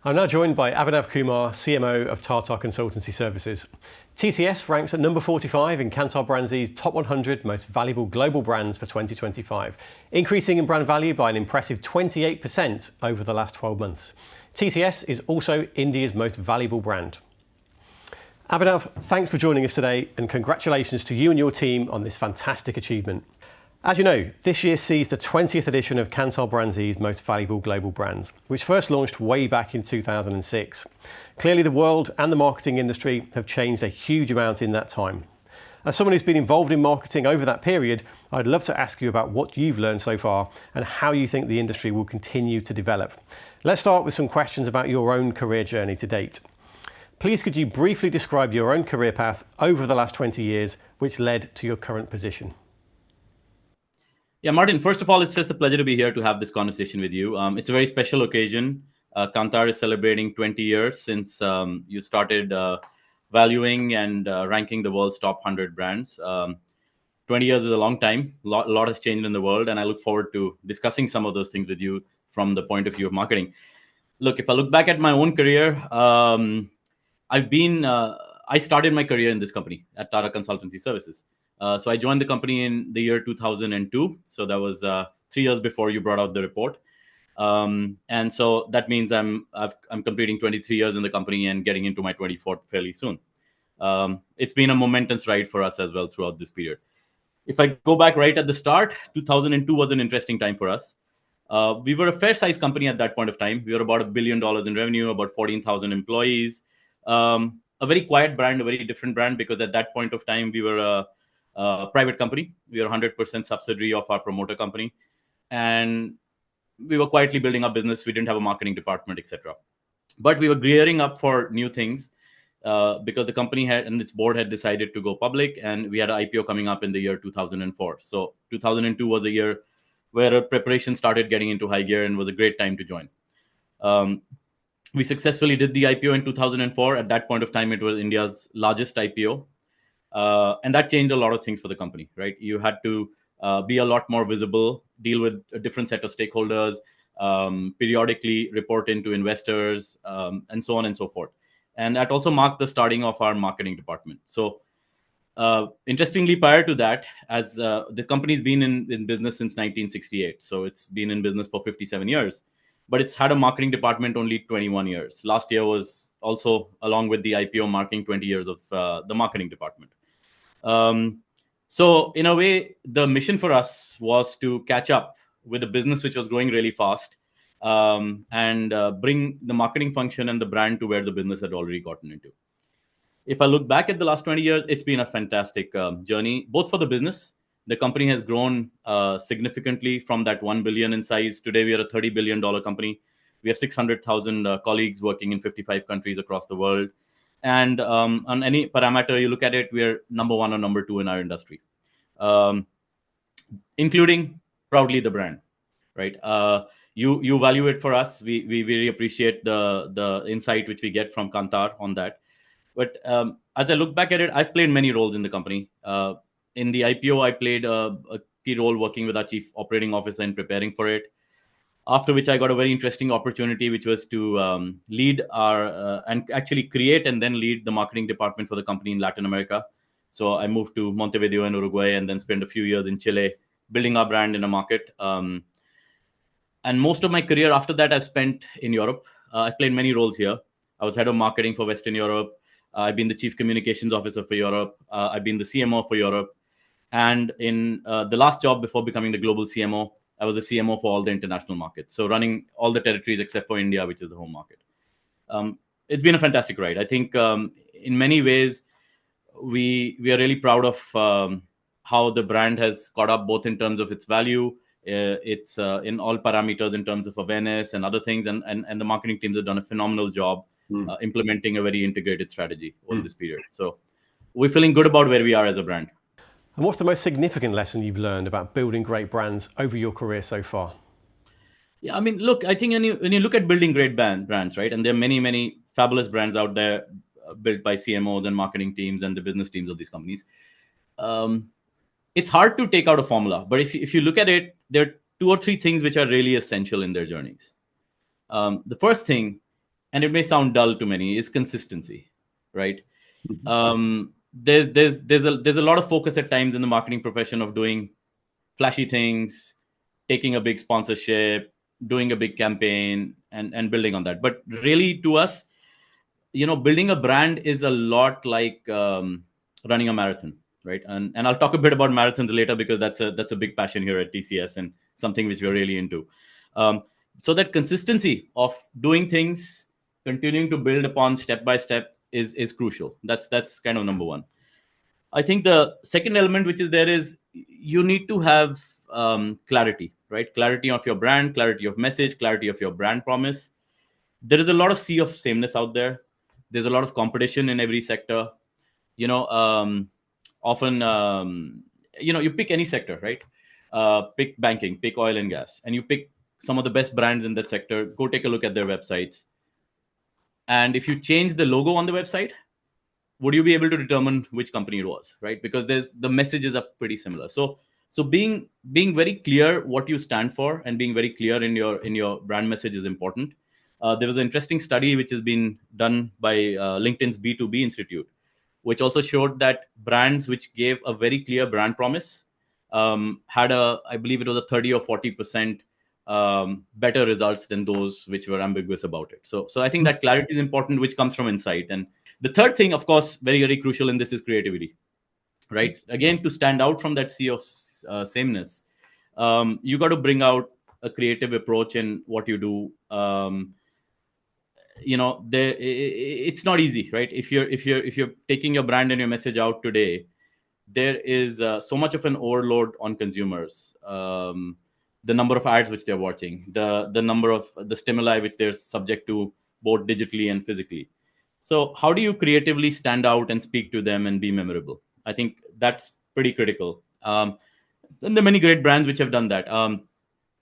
I'm now joined by Abhinav Kumar, CMO of Tata Consultancy Services. TCS ranks at number 45 in Kantar BrandZ's top 100 most valuable global brands for 2025, increasing in brand value by an impressive 28% over the last 12 months. TCS is also India's most valuable brand. Abhinav, thanks for joining us today, and congratulations to you and your team on this fantastic achievement. As you know, this year sees the 20th edition of Kantar BrandZ's Most Valuable Global Brands, which first launched way back in 2006. Clearly, the world and the marketing industry have changed a huge amount in that time. As someone who's been involved in marketing over that period, I'd love to ask you about what you've learned so far and how you think the industry will continue to develop. Let's start with some questions about your own career journey to date. Please could you briefly describe your own career path over the last 20 years, which led to your current position? Yeah, Martin, first of all, it's just a pleasure to be here to have this conversation with you. It's a very special occasion. Kantar is celebrating 20 years since you started valuing and ranking the world's top 100 brands. 20 years is a long time. A lot has changed in the world, and I look forward to discussing some of those things with you from the point of view of marketing. Look, if I look back at my own career, I started my career in this company at Tata Consultancy Services. So I joined the company in the year 2002. So that was 3 years before you brought out the report. And so that means I'm completing 23 years in the company and getting into my 24th fairly soon. It's been a momentous ride for us as well throughout this period. If I go back right at the start, 2002 was an interesting time for us. We were a fair-sized company at that point of time. We were about $1 billion in revenue, about 14,000 employees. A very quiet brand, a very different brand, because at that point of time, we were a private company. We were 100% subsidiary of our promoter company. And we were quietly building our business. We didn't have a marketing department, etc. But we were gearing up for new things because the company and its board had decided to go public, and we had an IPO coming up in the year 2004. So 2002 was a year where preparation started getting into high gear and was a great time to join. We successfully did the IPO in 2004. At that point of time, it was India's largest IPO. And that changed a lot of things for the company, right? You had to be a lot more visible, deal with a different set of stakeholders, periodically report into investors, and so on and so forth. And that also marked the starting of our marketing department. So interestingly, prior to that, as the company's been in business since 1968. So it's been in business for 57 years. But it's had a marketing department only 21 years. Last year was also, along with the IPO, marking 20 years of the marketing department. So in a way, the mission for us was to catch up with a business which was growing really fast and bring the marketing function and the brand to where the business had already gotten into. If I look back at the last 20 years, it's been a fantastic journey, both for the business. The company has grown significantly from that 1 billion in size. Today, we are a $30 billion company. We have 600,000 colleagues working in 55 countries across the world. And on any parameter you look at it, we are number one or number two in our industry, including proudly the brand, right? You value it for us. We really appreciate the insight which we get from Kantar on that. But as I look back at it, I've played many roles in the company. In the IPO, I played a key role working with our chief operating officer in preparing for it. After which I got a very interesting opportunity, which was to lead our and actually create and then lead the marketing department for the company in Latin America. So I moved to Montevideo in Uruguay and then spent a few years in Chile, building our brand in a market. And most of my career after that, I've spent in Europe. I've played many roles here. I was head of marketing for Western Europe. I've been the chief communications officer for Europe. I've been the CMO for Europe. And in the last job before becoming the global CMO, I was the CMO for all the international markets. So running all the territories except for India, which is the home market. It's been a fantastic ride. I think in many ways, we are really proud of how the brand has caught up, both in terms of its value, it's in all parameters in terms of awareness and other things. And the marketing teams have done a phenomenal job implementing a very integrated strategy over this period. So we're feeling good about where we are as a brand. And what's the most significant lesson you've learned about building great brands over your career so far? Yeah, I mean, look, I think when you look at building great brands, right, and there are many, many fabulous brands out there built by CMOs and marketing teams and the business teams of these companies, it's hard to take out a formula. But if you look at it, there are 2 or 3 things which are really essential in their journeys. The first thing, and it may sound dull to many, is consistency, right? Mhm. There's a lot of focus at times in the marketing profession of doing flashy things, taking a big sponsorship, doing a big campaign, and building on that. But really, to us, building a brand is a lot like running a marathon, right? And I'll talk a bit about marathons later, because that's a big passion here at TCS and something which we're really into. um, so that consistency of doing things, continuing to build upon step by step, is crucial. That's kind of number one. I think the second element which is there is you need to have clarity, right? Clarity of your brand, clarity of message, clarity of your brand promise. There is a lot of sea of sameness out there. There's a lot of competition in every sector. You know, often, you pick any sector, right? Pick banking, pick oil and gas, and you pick some of the best brands in that sector. Go take a look at their websites. And if you change the logo on the website, would you be able to determine which company it was, right? Because there's the messages are pretty similar. So being very clear what you stand for and being very clear in your brand message is important. There was an interesting study which has been done by LinkedIn's B2B Institute, which also showed that brands which gave a very clear brand promise had I believe it was a 30 or 40% better results than those which were ambiguous about it. So I think that clarity is important, which comes from insight. And the third thing, of course, very, very crucial in this is creativity, right? Again, to stand out from that sea of sameness, you got to bring out a creative approach in what you do. It's not easy, right? If you're taking your brand and your message out today, there is so much of an overload on consumers. The number of ads which they're watching, the number of the stimuli which they're subject to, both digitally and physically. So how do you creatively stand out and speak to them and be memorable? I think that's pretty critical. And there are many great brands which have done that.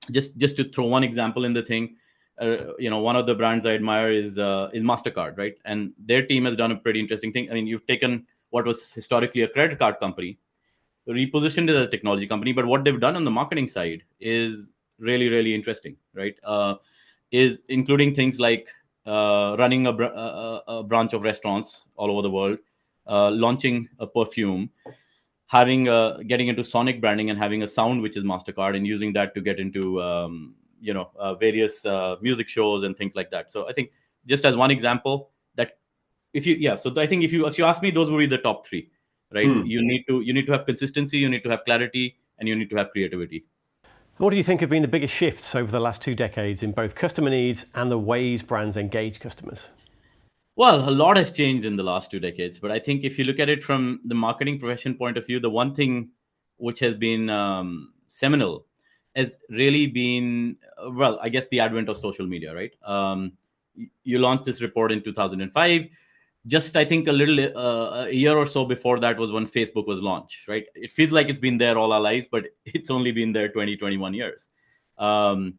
Just to throw one example in the thing, one of the brands I admire is Mastercard, right? And their team has done a pretty interesting thing. I mean, you've taken what was historically a credit card company, repositioned it as a technology company, but what they've done on the marketing side is really, really interesting, right? Is including things like running a branch of restaurants all over the world, launching a perfume, having getting into sonic branding and having a sound which is Mastercard, and using that to get into various music shows and things like that. So I think, just as one example, that if you yeah so I think if you ask me, those would be the top three, right? You need to have consistency, you need to have clarity, and you need to have creativity. What do you think have been the biggest shifts over the last 2 decades in both customer needs and the ways brands engage customers? Well, a lot has changed in the last 2 decades, but I think if you look at it from the marketing profession point of view, the one thing which has been seminal has really been, well, I guess the advent of social media, right? You launched this report in 2005. Just, I think, a year or so before that was when Facebook was launched, right? It feels like it's been there all our lives, but it's only been there 20, 21 years. Um,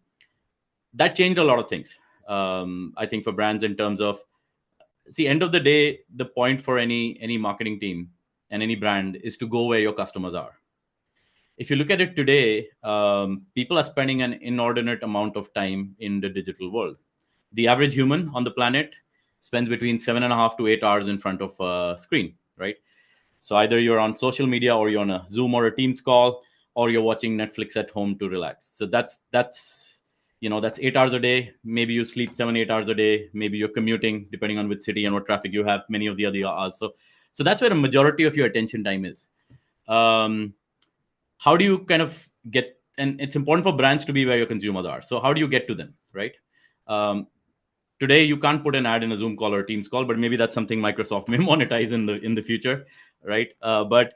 that changed a lot of things. I think for brands, in terms of, see, end of the day, the point for any marketing team and any brand is to go where your customers are. If you look at it today, people are spending an inordinate amount of time in the digital world. The average human on the planet spends between 7.5 to 8 hours in front of a screen, right? So either you're on social media, or you're on a Zoom or a Teams call, or you're watching Netflix at home to relax. So that's 8 hours a day. Maybe you sleep 7-8 hours a day. Maybe you're commuting, depending on which city and what traffic you have, many of the other hours. So that's where the majority of your attention time is. How do you kind of get, and it's important for brands to be where your consumers are. So how do you get to them, right? Today you can't put an ad in a Zoom call or a Teams call, but maybe that's something Microsoft may monetize in the future, right? But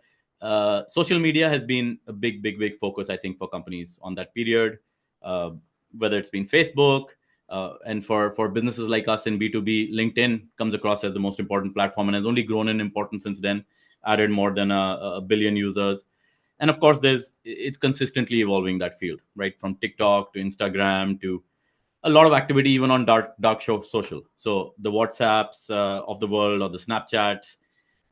social media has been a big focus, I think, for companies on that period. Whether it's been Facebook, and for businesses like us in B2B, LinkedIn comes across as the most important platform and has only grown in importance since then, added more than a billion users. And of course, it's consistently evolving, that field, right? From TikTok to Instagram to a lot of activity even on dark show social. So the WhatsApps of the world, or the Snapchats,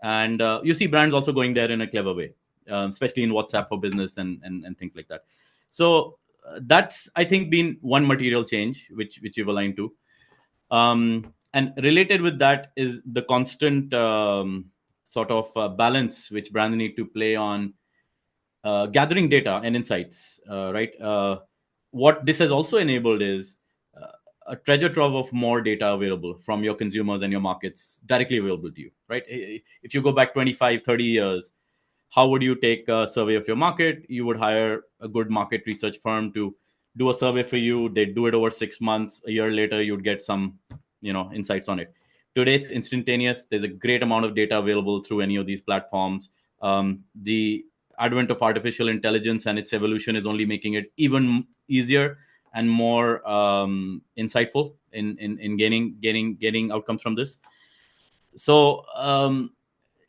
and you see brands also going there in a clever way, especially in WhatsApp for business and things like that. So that's, I think, been one material change which you've aligned to. And related with that is the constant sort of balance which brands need to play on gathering data and insights, right? What this has also enabled is a treasure trove of more data available from your consumers and your markets directly available to you, right? If you go back 25, 30 years, how would you take a survey of your market? You would hire a good market research firm to do a survey for you. They'd do it over 6 months. A year later, you'd get some, insights on it. Today, it's instantaneous. There's a great amount of data available through any of these platforms. The advent of artificial intelligence and its evolution is only making it even easier and more insightful in gaining outcomes from this. So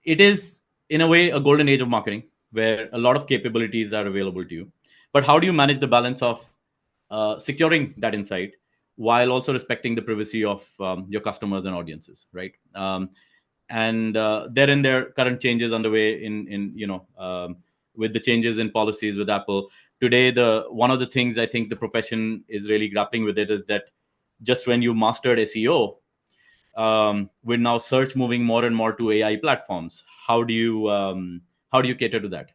it is in a way a golden age of marketing where a lot of capabilities are available to you. But how do you manage the balance of securing that insight while also respecting the privacy of your customers and audiences, right? And therein there are current changes underway with the changes in policies with Apple today. The one of the things I think the profession is really grappling with it is that just when you mastered SEO, with now search moving more and more to AI platforms, how do you cater to that?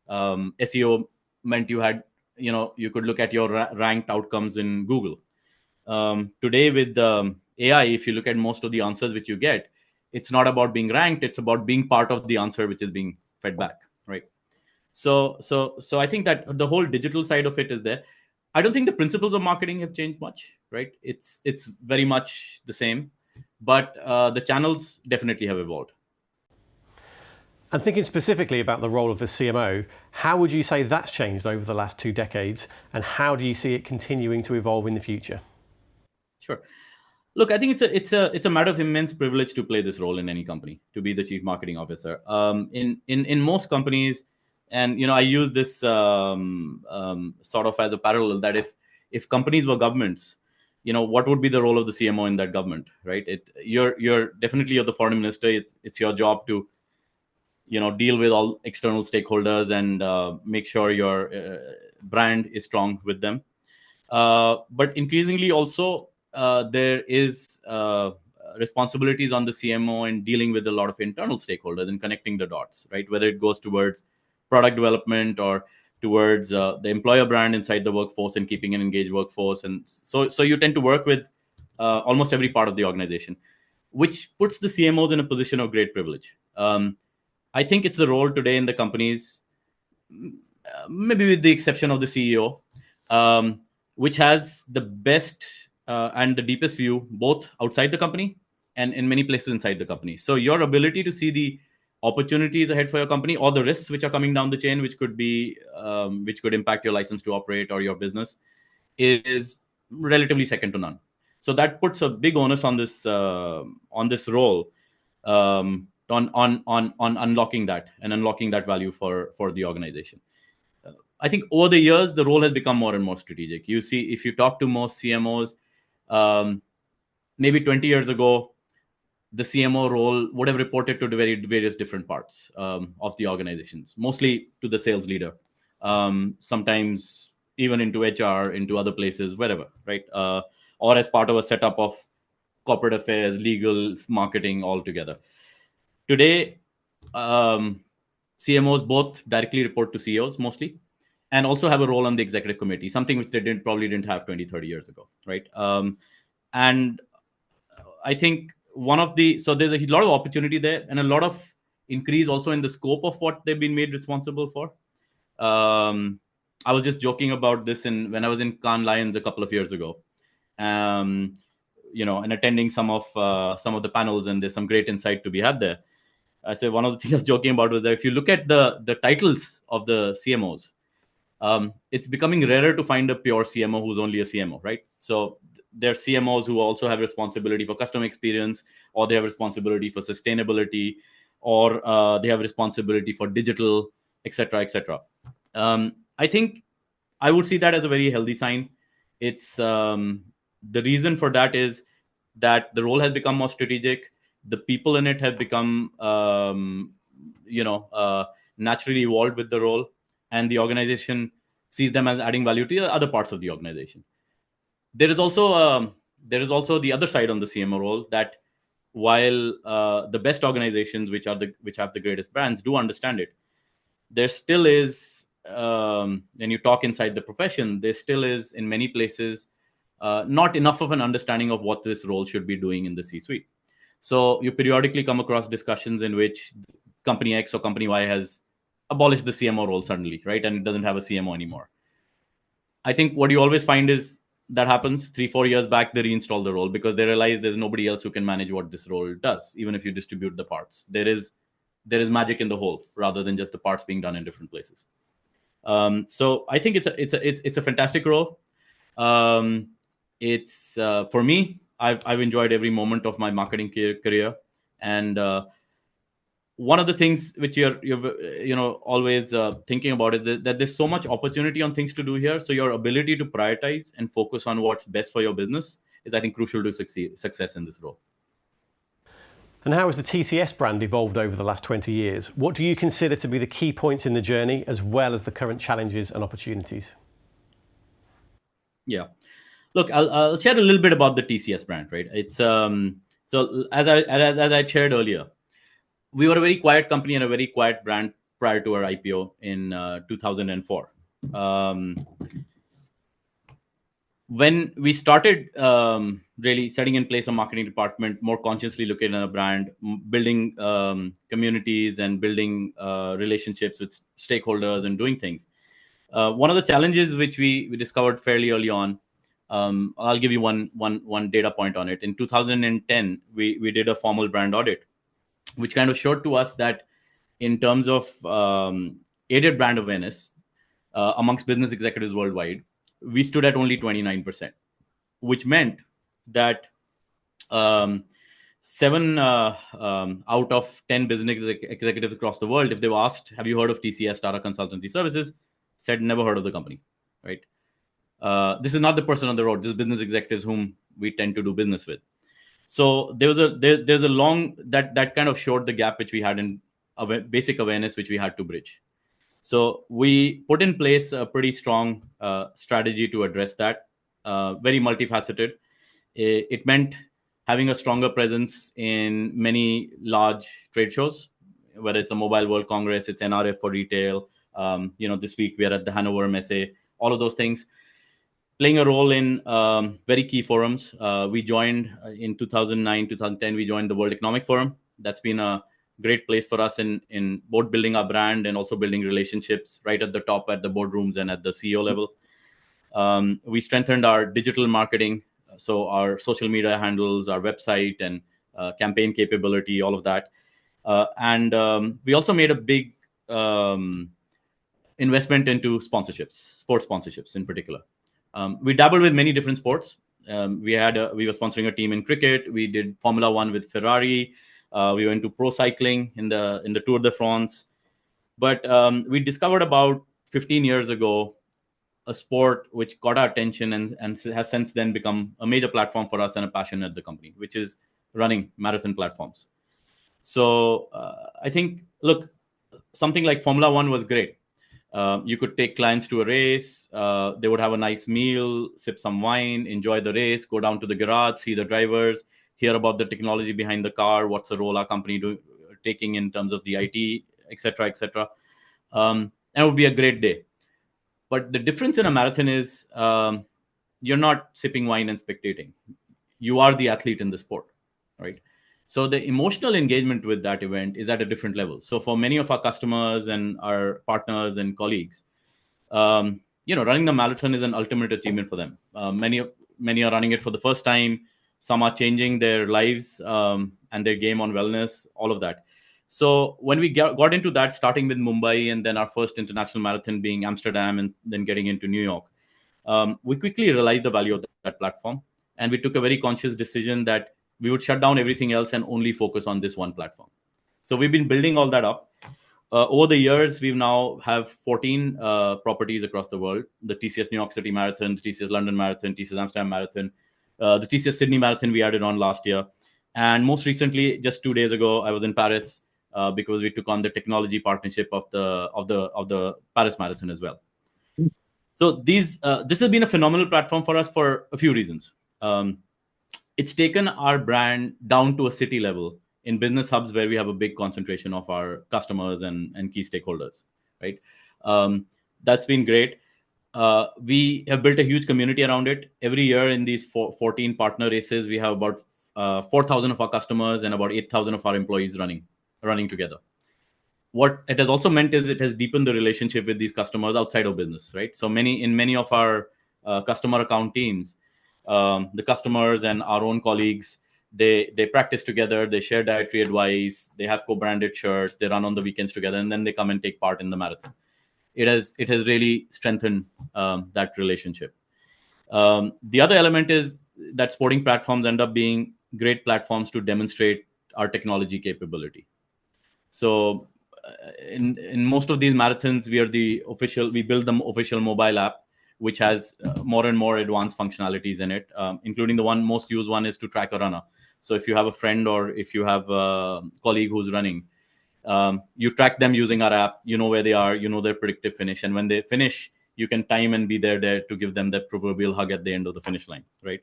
SEO meant you could look at your ranked outcomes in Google. Today with AI, if you look at most of the answers which you get, it's not about being ranked; it's about being part of the answer which is being fed back, right? So I think that the whole digital side of it is there. I don't think the principles of marketing have changed much, right? It's very much the same, but the channels definitely have evolved. And thinking specifically about the role of the CMO, how would you say that's changed over the last 2 decades, and how do you see it continuing to evolve in the future? Sure. Look, I think it's a matter of immense privilege to play this role in any company, to be the chief marketing officer. In most companies, and I use this sort of as a parallel that if companies were governments, what would be the role of the CMO in that government, right? You're definitely the foreign minister. It's your job to deal with all external stakeholders and make sure your brand is strong with them. But increasingly also there is responsibilities on the CMO in dealing with a lot of internal stakeholders and connecting the dots, right? Whether it goes towards product development or towards the employer brand inside the workforce and keeping an engaged workforce. And so you tend to work with almost every part of the organization, which puts the CMOs in a position of great privilege. I think it's the role today in the companies, maybe with the exception of the CEO, which has the best and the deepest view, both outside the company and in many places inside the company. So your ability to see the opportunities ahead for your company or the risks which are coming down the chain, which could impact your license to operate or your business, is relatively second to none. So that puts a big onus on this role, on unlocking that value for the organization. I think over the years, the role has become more and more strategic. You see, if you talk to most CMOs, maybe 20 years ago, the CMO role would have reported to the various different parts of the organizations, mostly to the sales leader, sometimes even into HR, into other places, wherever, right? Or as part of a setup of corporate affairs, legal, marketing, all together. Today, CMOs both directly report to CEOs mostly, and also have a role on the executive committee, something which they probably didn't have 20, 30 years ago, right? And I think so there's a lot of opportunity there and a lot of increase also in the scope of what they've been made responsible for. I was just joking about this when I was in Cannes Lions a couple of years ago, and attending some of the panels, and there's some great insight to be had there. I say one of the things I was joking about was that if you look at the titles of the CMOs, it's becoming rarer to find a pure CMO who's only a CMO, right? So there are CMOs who also have responsibility for customer experience, or they have responsibility for sustainability, or they have responsibility for digital, etc., etc. I think I would see that as a very healthy sign. It's the reason for that is that the role has become more strategic. The people in it have become, naturally evolved with the role, and the organization sees them as adding value to the other parts of the organization. There is also there is also the other side on the CMO role, that while the best organizations, which have the greatest brands, do understand it, there still is, when you talk inside the profession, there still is in many places not enough of an understanding of what this role should be doing in the C-suite. So you periodically come across discussions in which company X or company Y has abolished the CMO role suddenly, right? And it doesn't have a CMO anymore. I think what you always find is that happens 3-4 years back, they reinstall the role because they realize there's nobody else who can manage what this role does. Even if you distribute the parts, there is magic in the whole rather than just the parts being done in different places. So I think it's a fantastic role. It's for me, I've enjoyed every moment of my marketing career, and one of the things which you're always thinking about is that there's so much opportunity on things to do here. So your ability to prioritize and focus on what's best for your business is, I think, crucial to success in this role. And how has the TCS brand evolved over the last 20 years? What do you consider to be the key points in the journey, as well as the current challenges and opportunities? Yeah, look, I'll share a little bit about the TCS brand. Right, it's so as I shared earlier, we were a very quiet company and a very quiet brand prior to our IPO in 2004. When we started really setting in place a marketing department, more consciously looking at a brand, building communities and building relationships with stakeholders and doing things. One of the challenges which we discovered fairly early on, I'll give you one data point on it. In 2010, we did a formal brand audit, which kind of showed to us that in terms of aided brand awareness amongst business executives worldwide, we stood at only 29%, which meant that 7 out of 10 business executives across the world, if they were asked, have you heard of TCS, Tata Consultancy Services, said never heard of the company, right? This is not the person on the road. This is business executives whom we tend to do business with. So there's a long that kind of showed the gap which we had in basic awareness, which we had to bridge. So we put in place a pretty strong strategy to address that, very multifaceted. It meant having a stronger presence in many large trade shows, whether it's the Mobile World Congress, it's NRF for retail. This week we are at the Hanover Messe, all of those things. Playing a role in very key forums. We joined in 2009, 2010, we joined the World Economic Forum. That's been a great place for us in both building our brand and also building relationships right at the top, at the boardrooms and at the CEO level. We strengthened our digital marketing, so our social media handles, our website, and campaign capability, all of that. And we also made a big investment into sponsorships, sports sponsorships in particular. We dabbled with many different sports. We were sponsoring a team in cricket. We did Formula One with Ferrari. We went to pro cycling in the Tour de France. But we discovered about 15 years ago a sport which caught our attention and has since then become a major platform for us and a passion at the company, which is running marathon platforms. So I think, look, something like Formula One was great. You could take clients to a race. They would have a nice meal, sip some wine, enjoy the race, go down to the garage, see the drivers, hear about the technology behind the car, what's the role our company taking in terms of the IT, etc., etc. And it would be a great day. But the difference in a marathon is you're not sipping wine and spectating. You are the athlete in the sport, right? So the emotional engagement with that event is at a different level. So for many of our customers and our partners and colleagues, running the marathon is an ultimate achievement for them. Many are running it for the first time. Some are changing their lives and their game on wellness, all of that. So when we got into that, starting with Mumbai and then our first international marathon being Amsterdam and then getting into New York, we quickly realized the value of that platform. And we took a very conscious decision that we would shut down everything else and only focus on this one platform. So we've been building all that up. Over the years, we now have 14 properties across the world. The TCS New York City Marathon, the TCS London Marathon, TCS Amsterdam Marathon, the TCS Sydney Marathon we added on last year. And most recently, just 2 days ago, I was in Paris because we took on the technology partnership of the Paris Marathon as well. So this has been a phenomenal platform for us for a few reasons. it's taken our brand down to a city level in business hubs where we have a big concentration of our customers and key stakeholders, right? That's been great. We have built a huge community around it. Every year in these 14 partner races, we have about 4,000 of our customers and about 8,000 of our employees running together. What it has also meant is it has deepened the relationship with these customers outside of business, right? So many of our customer account teams, the customers and our own colleagues, they practice together, they share dietary advice, they have co-branded shirts, they run on the weekends together, and then they come and take part in the marathon. It has really strengthened that relationship. The other element is that sporting platforms end up being great platforms to demonstrate our technology capability. So in most of these marathons, we build the official mobile app, which has more and more advanced functionalities in it, including the most used one is to track a runner. So if you have a friend or if you have a colleague who's running, you track them using our app, you know where they are, you know their predictive finish, and when they finish, you can time and be there to give them that proverbial hug at the end of the finish line, right?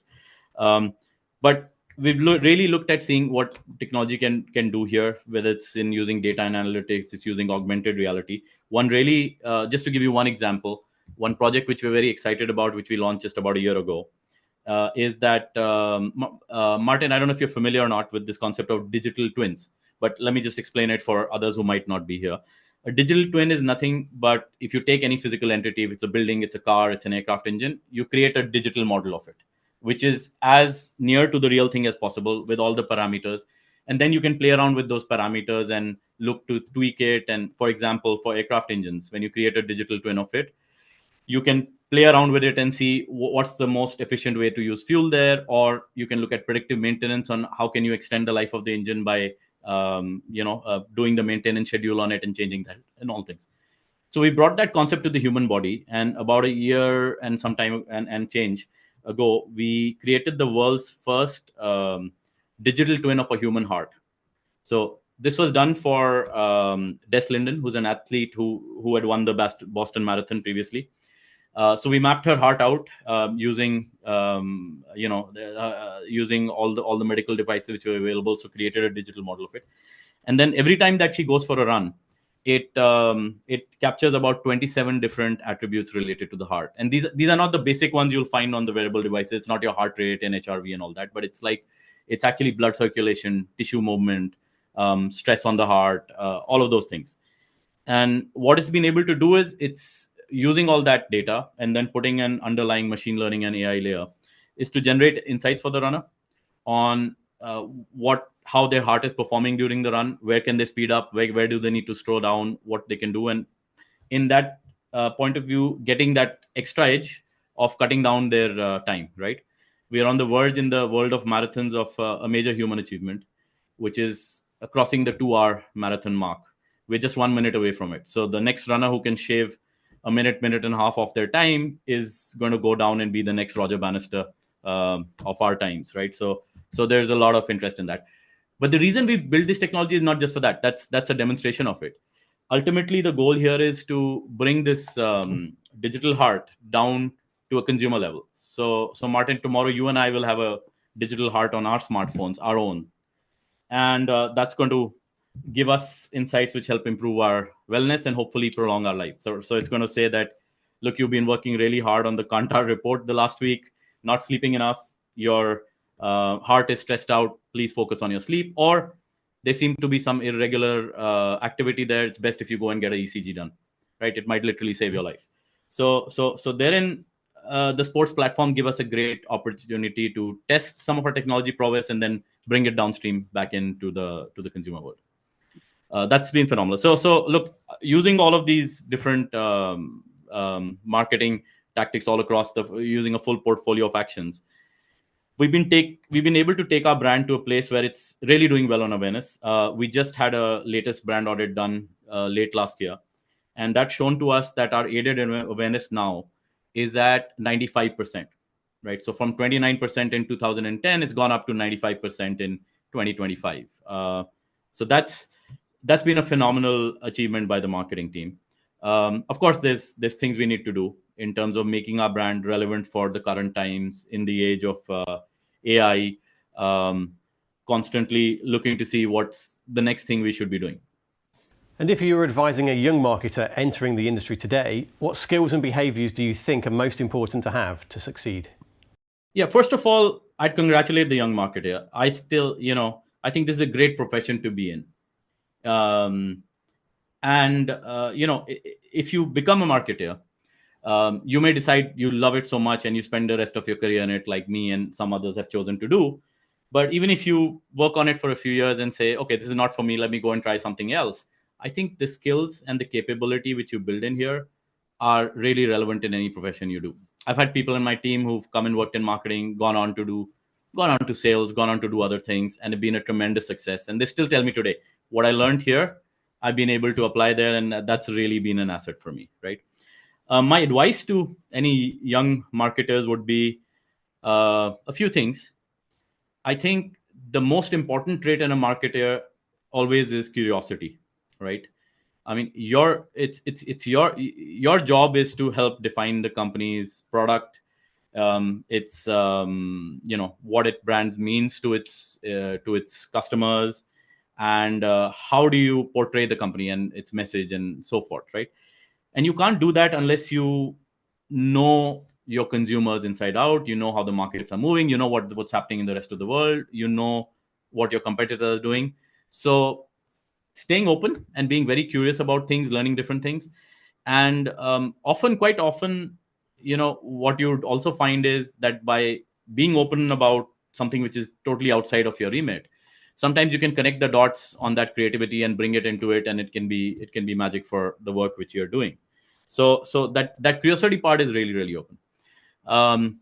But we've really looked at seeing what technology can do here, whether it's in using data and analytics, it's using augmented reality. One really, just to give you one example, one project which we're very excited about, which we launched just about a year ago, is that, Martin, I don't know if you're familiar or not with this concept of digital twins, but let me just explain it for others who might not be here. A digital twin is nothing but if you take any physical entity, if it's a building, it's a car, it's an aircraft engine, you create a digital model of it, which is as near to the real thing as possible with all the parameters. And then you can play around with those parameters and look to tweak it. And for example, for aircraft engines, when you create a digital twin of it, you can play around with it and see what's the most efficient way to use fuel there, or you can look at predictive maintenance on how can you extend the life of the engine by doing the maintenance schedule on it and changing that and all things. So we brought that concept to the human body, and about a year and some time and change ago, we created the world's first digital twin of a human heart. So this was done for Des Linden, who's an athlete who had won the Boston Marathon previously. So we mapped her heart out using using all the medical devices which were available. So created a digital model of it, and then every time that she goes for a run, it captures about 27 different attributes related to the heart. And these are not the basic ones you'll find on the wearable devices. It's not your heart rate and HRV and all that, but it's actually blood circulation, tissue movement, stress on the heart, all of those things. And what it's been able to do is it's using all that data and then putting an underlying machine learning and AI layer is to generate insights for the runner on how their heart is performing during the run, where can they speed up, where do they need to slow down, what they can do. And in that point of view, getting that extra edge of cutting down their time, right? We are on the verge in the world of marathons of a major human achievement, which is crossing the 2-hour marathon mark. We're just 1 minute away from it. So the next runner who can shave a minute and a half of their time is going to go down and be the next Roger Bannister of our times, right? So there's a lot of interest in that. But the reason we build this technology is not just for that. That's a demonstration of it. Ultimately, the goal here is to bring this digital heart down to a consumer level. So Martin, tomorrow you and I will have a digital heart on our smartphones, our own, and that's going to give us insights which help improve our wellness and hopefully prolong our life. So it's going to say that, look, you've been working really hard on the Kantar report the last week, not sleeping enough, your heart is stressed out, please focus on your sleep. Or there seem to be some irregular activity there, it's best if you go and get an ECG done, right? It might literally save your life. So therein, the sports platform give us a great opportunity to test some of our technology prowess and then bring it downstream back into the consumer world. That's been phenomenal. So look, using all of these different marketing tactics all across using a full portfolio of actions, we've been able to take our brand to a place where it's really doing well on awareness. We just had a latest brand audit done late last year, and that's shown to us that our aided awareness now is at 95%, right? So from 29% in 2010, it's gone up to 95% in 2025. So that's been a phenomenal achievement by the marketing team. Of course, there's things we need to do in terms of making our brand relevant for the current times in the age of AI. constantly looking to see what's the next thing we should be doing. And if you were advising a young marketer entering the industry today, what skills and behaviours do you think are most important to have to succeed? Yeah, first of all, I'd congratulate the young marketer. I still, I think this is a great profession to be in. And if you become a marketer, you may decide you love it so much and you spend the rest of your career in it, like me and some others have chosen to do. But even if you work on it for a few years and say, okay, this is not for me, let me go and try something else, I think the skills and the capability which you build in here are really relevant in any profession you do. I've had people in my team who've come and worked in marketing, gone on to sales, gone on to do other things, and have been a tremendous success. And they still tell me today, what I learned here, I've been able to apply there, and that's really been an asset for me, right? My advice to any young marketers would be a few things. I think the most important trait in a marketer always is curiosity, right? I mean, it's your job is to help define the company's product. It's what it brands means to its customers, and how do you portray the company and its message and so forth, right? And you can't do that unless you know your consumers inside out. You know how the markets are moving, you know what's happening in the rest of the world, you know what your competitors are doing. So staying open and being very curious about things, learning different things. And quite often, what you would also find is that by being open about something which is totally outside of your remit, sometimes you can connect the dots on that creativity and bring it into it, and it can be magic for the work which you're doing. So that curiosity part is really, really open. um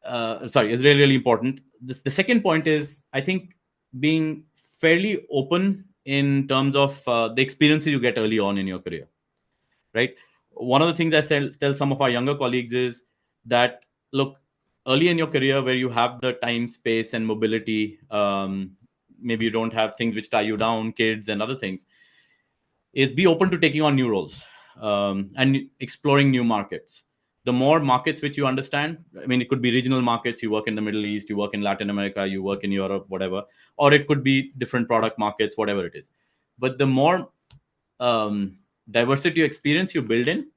is really, really important. The second point is, I think, being fairly open in terms of the experiences you get early on in your career, right? One of the things tell some of our younger colleagues is that, look, early in your career, where you have the time, space, and mobility, maybe you don't have things which tie you down, kids and other things, is be open to taking on new roles, and exploring new markets. The more markets which you understand, I mean, it could be regional markets, you work in the Middle East, you work in Latin America, you work in Europe, whatever, or it could be different product markets, whatever it is. But the more diversity experience you build in,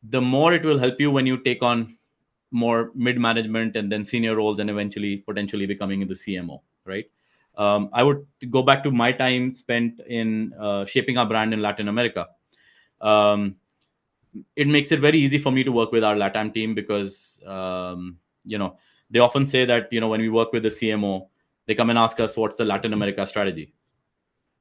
the more it will help you when you take on more mid management and then senior roles, and eventually potentially becoming the CMO, right? I would go back to my time spent in shaping our brand in Latin America. It makes it very easy for me to work with our LATAM team because, they often say that, when we work with the CMO, they come and ask us, what's the Latin America strategy?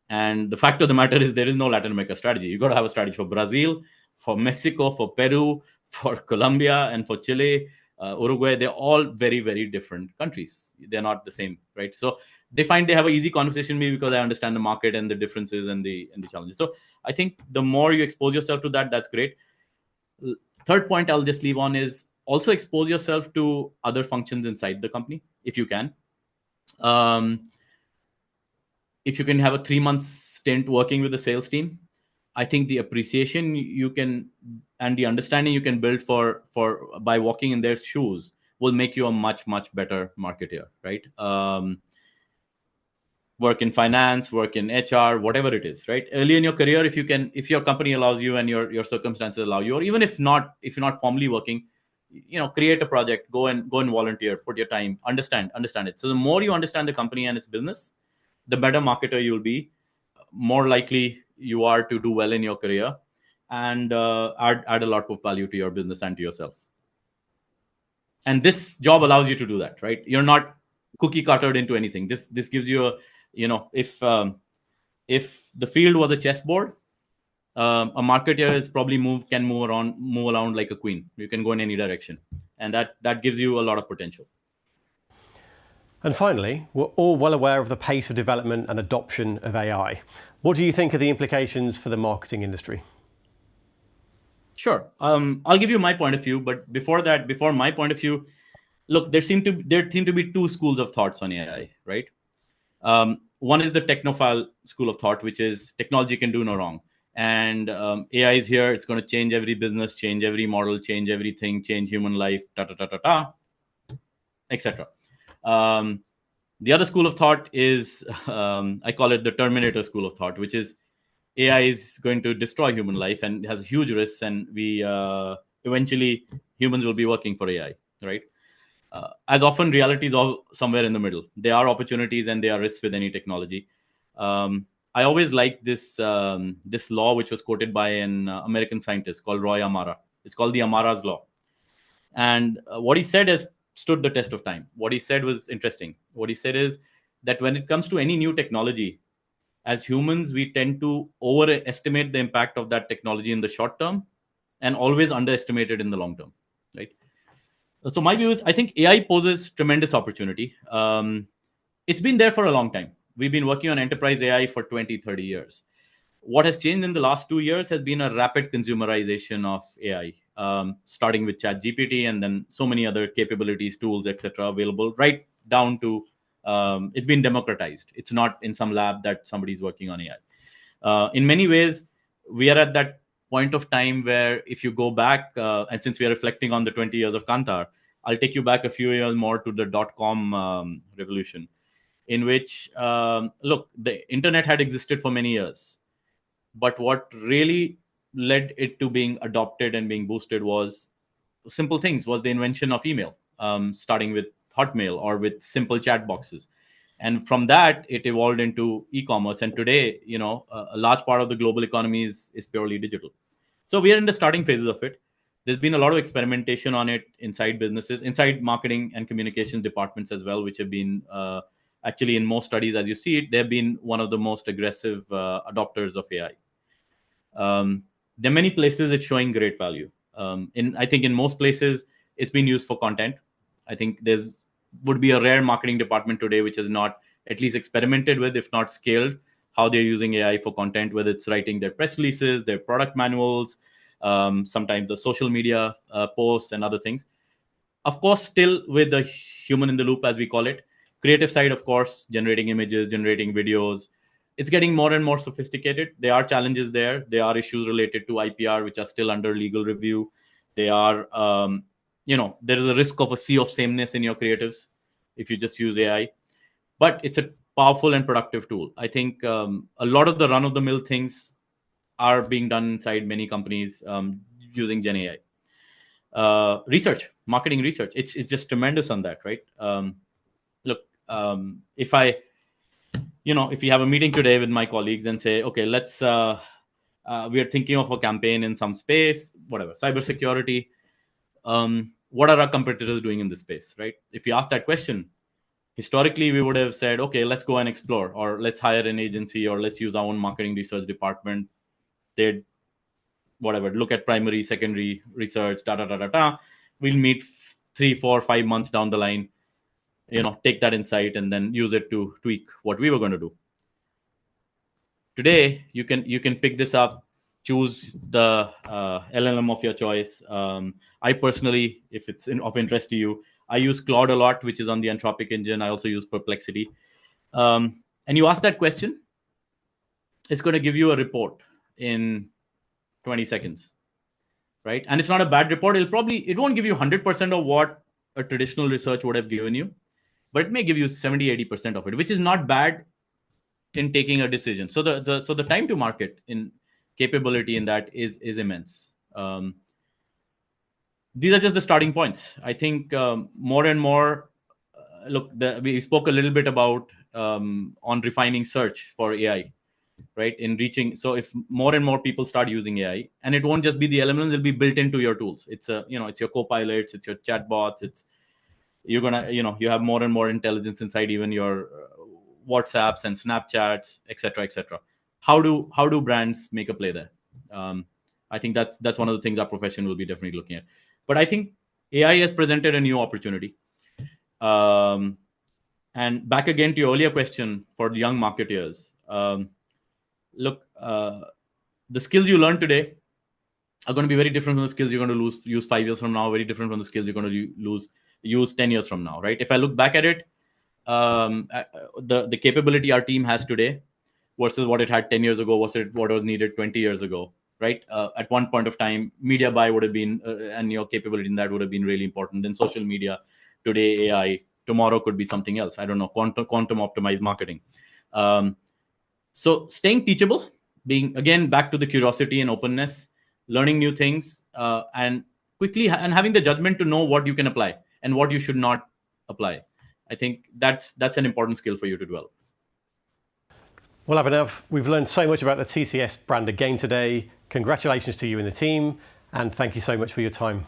And the fact of the matter is, there is no Latin America strategy. You got to have a strategy for Brazil, for Mexico, for Peru, for Colombia, and for Chile, Uruguay. They're all very, very different countries. They're not the same, right? So they find they have an easy conversation with me because I understand the market and the differences and the challenges. So I think the more you expose yourself to that, that's great. Third point I'll just leave on is also expose yourself to other functions inside the company if you can. If you can have a 3 month stint working with the sales team, I think the appreciation you can and the understanding you can build for by walking in their shoes will make you a much, much better marketer, right? Work in finance, work in HR, whatever it is, right? Early in your career, if your company allows you and your circumstances allow you, or even if you're not formally working, create a project, go and volunteer, put your time, understand it. So the more you understand the company and its business, the better marketer you'll be, more likely you are to do well in your career, and add a lot of value to your business and to yourself. And this job allows you to do that, right? You're not cookie cuttered into anything. This gives you a, if the field was a chessboard, a marketer is probably can move around like a queen. You can go in any direction, and that gives you a lot of potential. And finally, we're all well aware of the pace of development and adoption of AI. What do you think are the implications for the marketing industry? Sure. I'll give you my point of view, but before my point of view, look, there seem to be two schools of thoughts on AI, right? One is the technophile school of thought, which is technology can do no wrong, and AI is here. It's going to change every business, change every model, change everything, change human life, etc. The other school of thought is, I call it the Terminator school of thought, which is AI is going to destroy human life and has huge risks, and we eventually humans will be working for AI, right? As often, reality is all somewhere in the middle. There are opportunities and there are risks with any technology. I always like this law, which was quoted by an American scientist called Roy Amara. It's called the Amara's law, and what he said has stood the test of time. What he said was interesting. What he said is that when it comes to any new technology, as humans, we tend to overestimate the impact of that technology in the short term and always underestimate it in the long term, right? So my view is, I think AI poses tremendous opportunity. It's been there for a long time. We've been working on enterprise AI for 20, 30 years. What has changed in the last 2 years has been a rapid consumerization of AI, starting with ChatGPT and then so many other capabilities, tools, etc., available right down to it's been democratized. It's not in some lab that somebody's working on AI. In many ways, we are at that point of time where if you go back, and since we are reflecting on the 20 years of Kantar, I'll take you back a few years more to the dot-com revolution, in which, look, the internet had existed for many years. But what really led it to being adopted and being boosted was simple things, was the invention of email, starting with Hotmail or with simple chat boxes. And from that, it evolved into e-commerce. And today, a large part of the global economy is purely digital. So we are in the starting phases of it. There's been a lot of experimentation on it inside businesses, inside marketing and communication departments as well, which have been actually, in most studies, as you see it, they've been one of the most aggressive adopters of AI. There are many places it's showing great value. I think in most places it's been used for content. I think there's would be a rare marketing department today which has not at least experimented with, if not scaled, how they're using AI for content, whether it's writing their press releases, their product manuals, sometimes the social media posts and other things. Of course, still with the human in the loop, as we call it. Creative side, of course, generating images, generating videos, it's getting more and more sophisticated. There are challenges there. There are issues related to IPR which are still under legal review. They are there is a risk of a sea of sameness in your creatives if you just use AI. But it's a powerful and productive tool. I think a lot of the run of the mill things are being done inside many companies using Gen AI. Research, marketing research, it's just tremendous on that, right? Look, if you have a meeting today with my colleagues and say, okay, let's we are thinking of a campaign in some space, whatever, cybersecurity, what are our competitors doing in this space, right? If you ask that question, historically we would have said, okay, let's go and explore, or let's hire an agency, or let's use our own marketing research department. They'd whatever, look at primary, secondary research, we'll meet 3, 4, 5 months down the line, take that insight and then use it to tweak what we were going to do. Today you can pick this up, choose the LLM of your choice. I personally, if it's of interest to you, I use Claude a lot, which is on the Anthropic engine. I also use Perplexity. And you ask that question, it's going to give you a report in 20 seconds, right? And it's not a bad report. It won't give you 100% of what a traditional research would have given you, but it may give you 70-80% of it, which is not bad in taking a decision. So the time to market in capability in that is immense. These are just the starting points. I think more and more, we spoke a little bit about on refining search for AI, right? In reaching, so if more and more people start using AI, and it won't just be the LLMs, it'll be built into your tools. It's it's your co-pilots, it's your chatbots, it's you're gonna, you have more and more intelligence inside even your WhatsApps and Snapchats, etc., etc. How do brands make a play there? I think that's one of the things our profession will be definitely looking at. But I think AI has presented a new opportunity. And back again to your earlier question for young marketers. Look, the skills you learn today are going to be very different from the skills you're going to use 5 years from now, very different from the skills you're going to use 10 years from now, right? If I look back at it, the capability our team has today versus what it had 10 years ago, what was needed 20 years ago, right? At one point of time, media buy would have been, and your capability in that would have been really important. Then social media, today AI, tomorrow could be something else. I don't know, quantum optimized marketing. So staying teachable, being again back to the curiosity and openness, learning new things, and quickly and having the judgment to know what you can apply and what you should not apply. I think that's an important skill for you to develop. Well, Abhinav, we've learned so much about the TCS brand again today. Congratulations to you and the team, and thank you so much for your time.